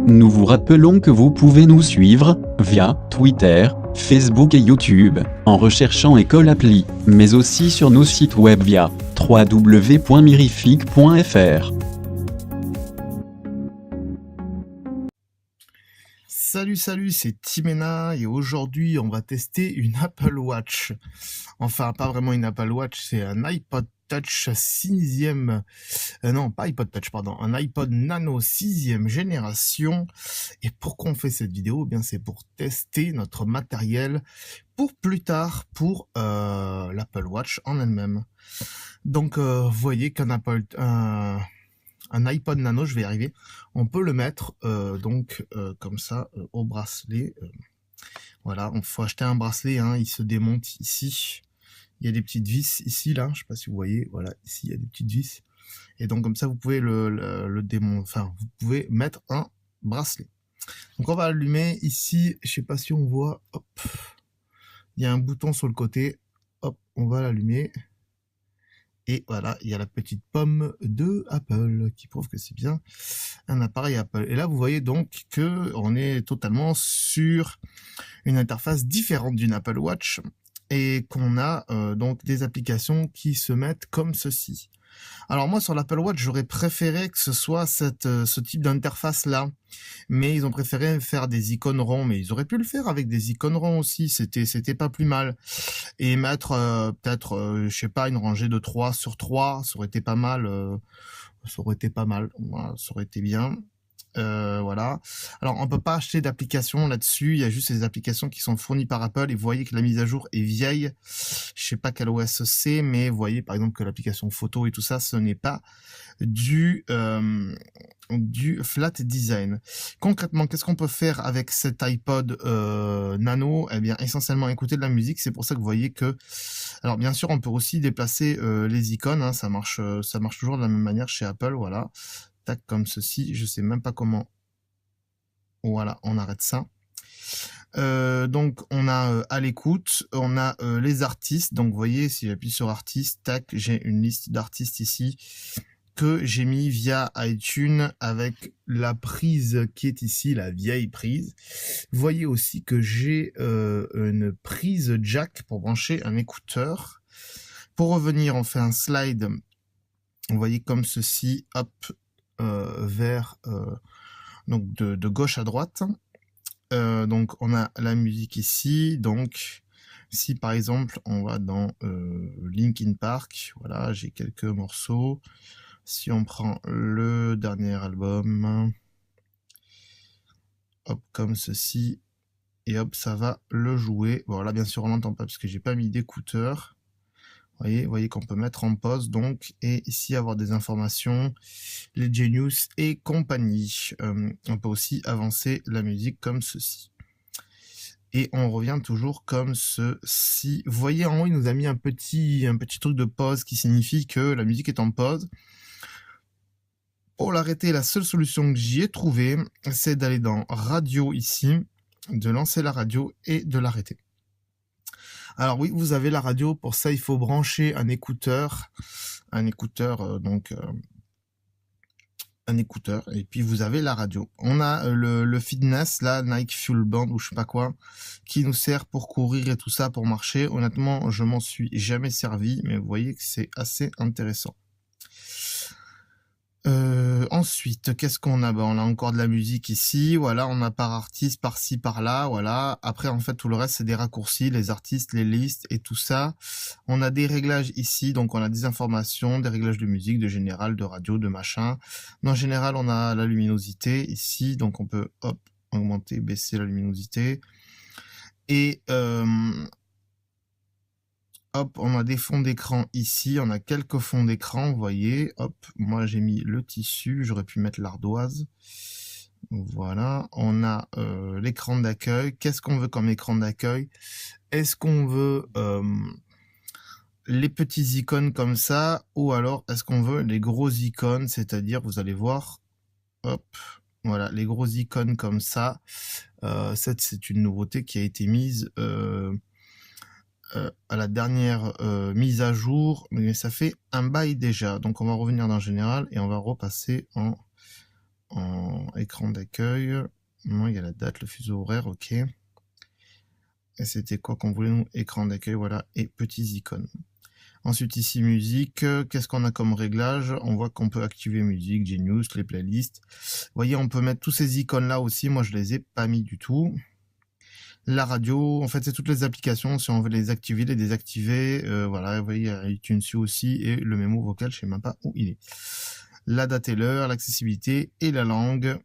Nous vous rappelons que vous pouvez nous suivre via Twitter, Facebook et YouTube, en recherchant École Appli, mais aussi sur nos sites web via www.mirific.fr. Salut, c'est Timena et aujourd'hui on va tester une Apple Watch. Enfin, pas vraiment une Apple Watch, c'est un iPod Touch 6e... non, pas iPod Touch, pardon, un iPod Nano 6e génération. Et pourquoi on fait cette vidéo? Eh bien, c'est pour tester notre matériel pour plus tard, pour l'Apple Watch en elle-même. Donc, vous voyez qu'un un iPod Nano, je vais y arriver, on peut le mettre comme ça au bracelet. Voilà, il faut acheter un bracelet, hein, il se démonte ici. Il y a des petites vis ici, là, je sais pas si vous voyez, voilà, ici il y a des petites vis. Et donc comme ça, vous pouvez le démonter, enfin, vous pouvez mettre un bracelet. Donc on va allumer ici, je sais pas si on voit, hop, il y a un bouton sur le côté, hop, on va l'allumer. Et voilà, il y a la petite pomme de Apple qui prouve que c'est bien un appareil Apple. Et là, vous voyez donc que on est totalement sur une interface différente d'une Apple Watch et qu'on a donc des applications qui se mettent comme ceci. Alors moi, sur l'Apple Watch, j'aurais préféré que ce soit ce type d'interface-là. Mais ils ont préféré faire des icônes ronds. Mais ils auraient pu le faire avec des icônes ronds aussi. C'était pas plus mal. Et mettre peut-être, je sais pas, une rangée de 3 sur 3, ça aurait été pas mal. Ça aurait été pas mal. Voilà, ça aurait été bien. Voilà. Alors, on peut pas acheter d'applications là-dessus. Il y a juste les applications qui sont fournies par Apple. Et vous voyez que la mise à jour est vieille. Je sais pas quel OS c'est, mais vous voyez par exemple que l'application photo et tout ça, ce n'est pas du flat design. Concrètement, qu'est-ce qu'on peut faire avec cet iPod Nano? Eh bien, essentiellement écouter de la musique. C'est pour ça que vous voyez que, alors bien sûr, on peut aussi déplacer les icônes. Hein, ça marche toujours de la même manière chez Apple. Voilà, tac comme ceci. Je sais même pas comment. Voilà, on arrête ça. Donc on a à l'écoute, on a les artistes. Donc vous voyez, si j'appuie sur artistes, tac, j'ai une liste d'artistes ici que j'ai mis via iTunes avec la prise qui est ici, la vieille prise. Vous voyez aussi que j'ai une prise jack pour brancher un écouteur. Pour revenir, on fait un slide, vous voyez comme ceci, hop, vers donc de gauche à droite. Donc on a la musique ici. Donc si par exemple on va dans Linkin Park, voilà, j'ai quelques morceaux. Si on prend le dernier album, hop, comme ceci, et hop, ça va le jouer. Bon, là, bien sûr, on l'entend pas parce que j'ai pas mis d'écouteurs. Vous voyez qu'on peut mettre en pause, donc, et ici avoir des informations, les Genius et compagnie. On peut aussi avancer la musique comme ceci. Et on revient toujours comme ceci. Vous voyez, en haut, il nous a mis un petit truc de pause qui signifie que la musique est en pause. Pour l'arrêter, la seule solution que j'y ai trouvée, c'est d'aller dans radio ici, de lancer la radio et de l'arrêter. Alors oui, vous avez la radio, pour ça il faut brancher un écouteur, un écouteur, et puis vous avez la radio. On a le fitness, là, Nike Fuel Band ou je sais pas quoi, qui nous sert pour courir et tout ça, pour marcher. Honnêtement, je m'en suis jamais servi, mais vous voyez que c'est assez intéressant. Ensuite, qu'est-ce qu'on a? On a encore de la musique ici, voilà, on a par artiste, par-ci, par-là, voilà. Après, en fait, tout le reste, c'est des raccourcis, les artistes, les listes et tout ça. On a des réglages ici, donc on a des informations, des réglages de musique, de général, de radio, de machin. En général, on a la luminosité ici, donc on peut, hop, augmenter, baisser la luminosité. Et hop, on a des fonds d'écran ici, on a quelques fonds d'écran, vous voyez, hop, moi j'ai mis le tissu, j'aurais pu mettre l'ardoise, voilà, on a l'écran d'accueil. Qu'est-ce qu'on veut comme écran d'accueil? Est-ce qu'on veut les petits icônes comme ça, ou alors est-ce qu'on veut les gros icônes, c'est-à-dire, vous allez voir, hop, voilà, les gros icônes comme ça, c'est une nouveauté qui a été mise à la dernière mise à jour, mais ça fait un bail déjà. Donc on va revenir dans général et on va repasser en écran d'accueil. Non, il y a la date, le fuseau horaire, ok. Et c'était quoi qu'on voulait, nous? Écran d'accueil, voilà, et petits icônes. Ensuite, ici, musique. Qu'est-ce qu'on a comme réglage? On voit qu'on peut activer musique, Genius, les playlists. Vous voyez, on peut mettre tous ces icônes-là aussi. Moi, je les ai pas mis du tout. La radio, en fait, c'est toutes les applications. Si on veut les activer, les désactiver. Voilà, vous voyez, il y a iTunes aussi et le mémo vocal, je sais même pas où il est. La date et l'heure, l'accessibilité et la langue.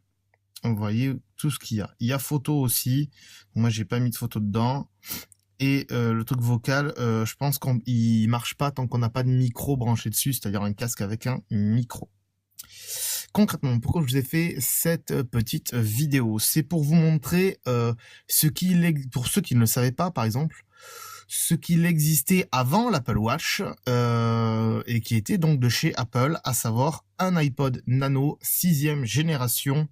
Vous voyez tout ce qu'il y a. Il y a photo aussi. Moi, j'ai pas mis de photo dedans. Et le truc vocal, je pense qu'il marche pas tant qu'on n'a pas de micro branché dessus, c'est-à-dire un casque avec un micro. Concrètement, pourquoi je vous ai fait cette petite vidéo? C'est pour vous montrer pour ceux qui ne le savaient pas, par exemple, ce qu'il existait avant l'Apple Watch et qui était donc de chez Apple, à savoir un iPod Nano 6e génération.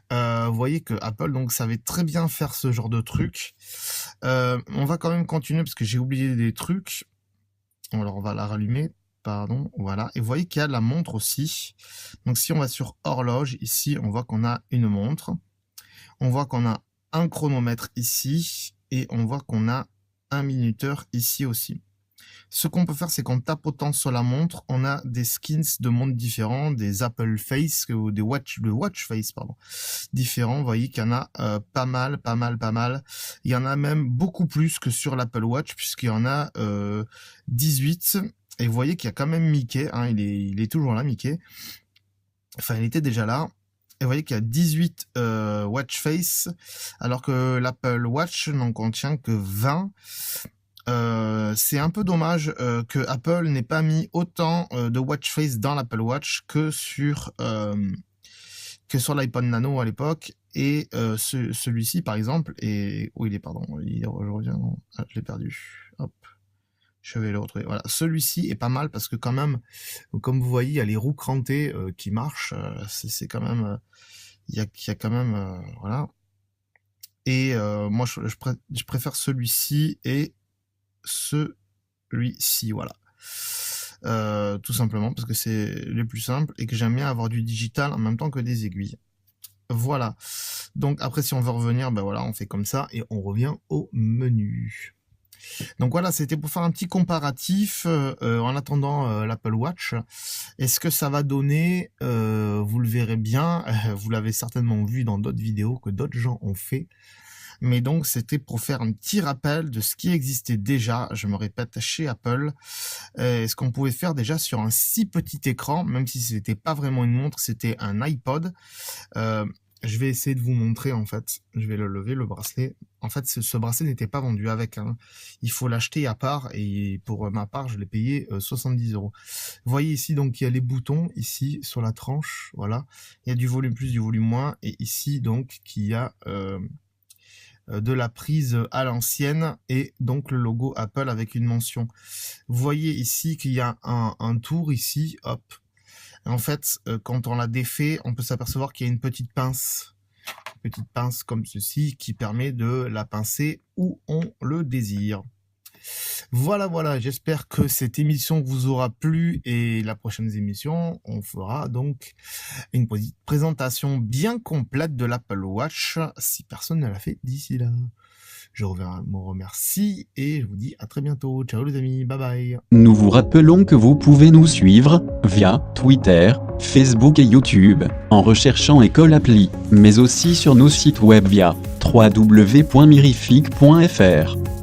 Vous voyez que Apple donc savait très bien faire ce genre de truc. On va quand même continuer parce que j'ai oublié des trucs. Alors on va la rallumer, pardon, voilà. Et vous voyez qu'il y a la montre aussi. Donc si on va sur horloge, ici on voit qu'on a une montre. On voit qu'on a un chronomètre ici et on voit qu'on a un minuteur ici aussi. Ce qu'on peut faire, c'est qu'en tapotant sur la montre, on a des skins de montres différents, des Apple Face ou des Watch Face, pardon, différents. Vous voyez qu'il y en a pas mal. Il y en a même beaucoup plus que sur l'Apple Watch, puisqu'il y en a 18. Et vous voyez qu'il y a quand même Mickey, hein, il est toujours là, Mickey. Enfin, il était déjà là. Et vous voyez qu'il y a 18 Watch Face, alors que l'Apple Watch n'en contient que 20. C'est un peu dommage que Apple n'ait pas mis autant de watch face dans l'Apple Watch que sur l'iPod Nano à l'époque et celui-ci par exemple. Et où il est, pardon, je reviens, ah, je l'ai perdu. Hop, je vais le retrouver. Voilà, celui-ci est pas mal parce que quand même, comme vous voyez, il y a les roues crantées qui marchent. C'est quand même, il y a quand même, voilà. Et moi, je préfère celui-ci et celui-ci, voilà. Tout simplement parce que c'est le plus simple et que j'aime bien avoir du digital en même temps que des aiguilles. Voilà. Donc après, si on veut revenir, ben voilà, on fait comme ça et on revient au menu. Donc voilà, c'était pour faire un petit comparatif en attendant l'Apple Watch. Est-ce que ça va donner vous le verrez bien, vous l'avez certainement vu dans d'autres vidéos que d'autres gens ont fait. Mais donc, c'était pour faire un petit rappel de ce qui existait déjà, je me répète, chez Apple. Ce qu'on pouvait faire déjà sur un si petit écran, même si c'était pas vraiment une montre, c'était un iPod. Je vais essayer de vous montrer, en fait. Je vais le lever, le bracelet. En fait, ce bracelet n'était pas vendu avec. Hein. Il faut l'acheter à part. Et pour ma part, je l'ai payé 70 €. Vous voyez ici, donc, il y a les boutons, ici, sur la tranche. Voilà. Il y a du volume plus, du volume moins. Et ici, donc, qu'il y a de la prise à l'ancienne et donc le logo Apple avec une mention. Vous voyez ici qu'il y a un tour ici, hop. En fait, quand on la défait, on peut s'apercevoir qu'il y a une petite pince comme ceci qui permet de la pincer où on le désire. Voilà, j'espère que cette émission vous aura plu et la prochaine émission, on fera donc une petite présentation bien complète de l'Apple Watch si personne ne l'a fait d'ici là. Je vous remercie et je vous dis à très bientôt. Ciao les amis, bye bye. Nous vous rappelons que vous pouvez nous suivre via Twitter, Facebook et YouTube en recherchant École Appli, mais aussi sur nos sites web via www.mirific.fr.